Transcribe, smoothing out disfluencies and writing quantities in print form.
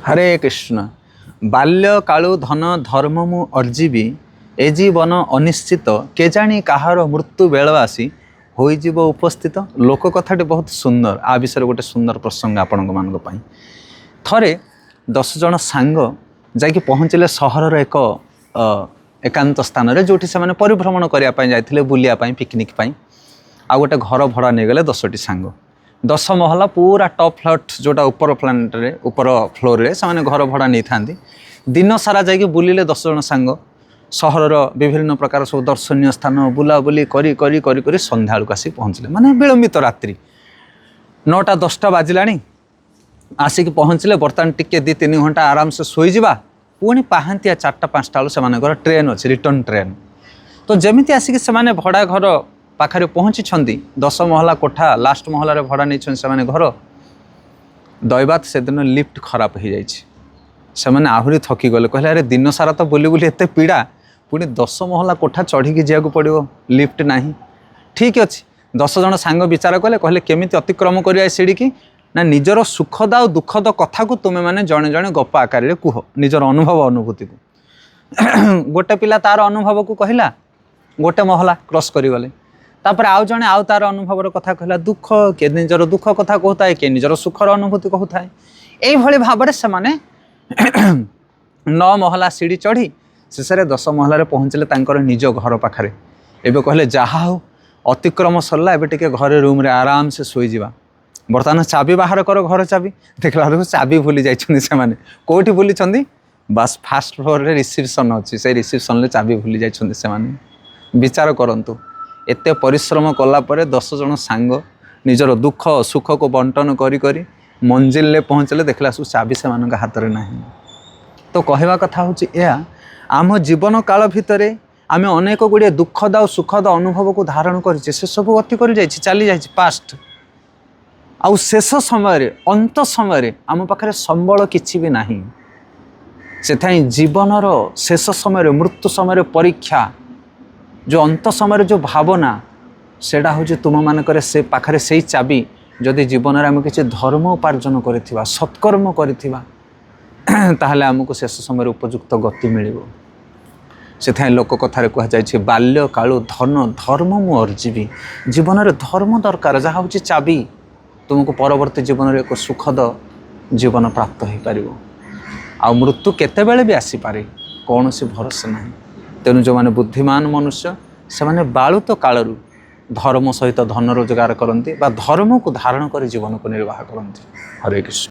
हरे कृष्ण। बाल्य कालु धन धर्म मु अर्जीबी ए जीवन अनिश्चित केजाणी कहार मृत्यु बेल आसी होइजिब उपस्थित। लोक कथाटी बहुत सुंदर। आ विषय गोटे सुंदर प्रसंग आपण मान थरे 10 जन सांग जाकि पहुँचले सहरर एक एकांत स्थान रे जोठी से माने परिभ्रमण करने जाते बुलिया पिकनिक आ गोटे घर भड़ा नहीं गले 10टी सांग 10 महला पूरा टॉप फ्लैट जोटा ऊपर प्लानेट रे ऊपर फ्लोर रे से माने घर भड़ा नहीं था। दिन सारा जाकि बुलिले 10 जन सांग सहरर विभिन्न प्रकार सब दर्शनीय स्थान बुलाबुली करी करी करी करी संध्या बेलू आसिक पहुँचले माने विलंबित रात्रि 9टा 10टा बाजिलानी आसिक पहुँचले। बर्तमान टिके 2-3 घंटा आराम से शोईजा पुणी पाहांतिया 4टा 5टा बेलू से ट्रेन अच्छे रिटर्न ट्रेन। तो जमीती आसिक से भड़ा घर पाखे पहुँची 10 महला कोठा लास्ट महलार भड़ा नहीं से घर दैवात से दिन लिफ्ट खराब हो जाए आहरी थकी गले कहले अरे दिन सारा तो बुली बुली एत पीड़ा पुणी 10 महला कोठा चढ़ी जावाक पड़ो लिफ्ट ना। ठीक अच्छे 10 जन सांग विचार कले कहले केमिति अतिक्रम करिया सीढ़ी की ना निजर सुखद आ दुखद कथा को तुमे माने जड़े जड़े गप आकार रे कुह निजर अनुभव अनुभूति को। गोटे पिला तार अनुभव को कहला गोटे महला क्रॉस करी गले तापर आउ जने आउ तार अनुभव कथा कहला दुख के निजर दुख कथा कहता है के निजर सुखर अनुभूति कहता है। यही भाव से माने 9 महला सीढ़ी चढ़ी शेष 10 महलार पहुँचले तांकर निज घर पाखरे। एबे कहले जहा हो अतिक्रम सरला एबे टिके घरे रूम रे आराम से शोईजिबा। बर्तमान चाबी बाहर कर घर चाबी देखला चाबी भूली जाइछन्ती से माने कोठी भूली छन्ती बस फास्ट फ्लोर रे रिसेप्शन अच्छी से रिसेप्शन ले चाबी भूली जाइछन्ती से माने। विचार करंतु एते परिश्रम कला परे 10 जन सांग निजर दुख सुख को बंटन करी करी मंजिल ले पहुँचले देखला चाबी से मानक हाथ में ना। तो कहवा कथा हूँ यह आम जीवन काल भितर आम अनेक गुड़िए दुखद और सुखद अनुभव को धारण करें से सब गति कर चली जाए पास्ट आउ शेष समय अंत समय आम पाखे संबल किसी भी ना से जीवनर शेष समय मृत्यु समय परीक्षा जो अंत समय जो भावना सेटा हूँ तुम मानक से पाखरे से चाबी जदि जीवन में आम किसी धर्म उपार्जन करिथिबा सत्कर्म करिथिबा ताहले आमको शेष समय उपयुक्त गति मिल से लोक कथार कहुई बाल्य कालु धन धर्म मु अर्जीवी। जीवन में धर्म दरकार जहाँ हूँ चाबी तुमको परवर्ती जीवन में एक सुखद जीवन प्राप्त हो पार आ मृत्यु केतेबेले भी आसीपारे कौन सी भरोसा ना। तेणु जो मैंने बुद्धिमान मनुष्य से मैंने बालुत कालरू धर्म सहित धन रोजगार करती धर्म को धारण कर जीवन को निर्वाह करती। हरे कृष्ण।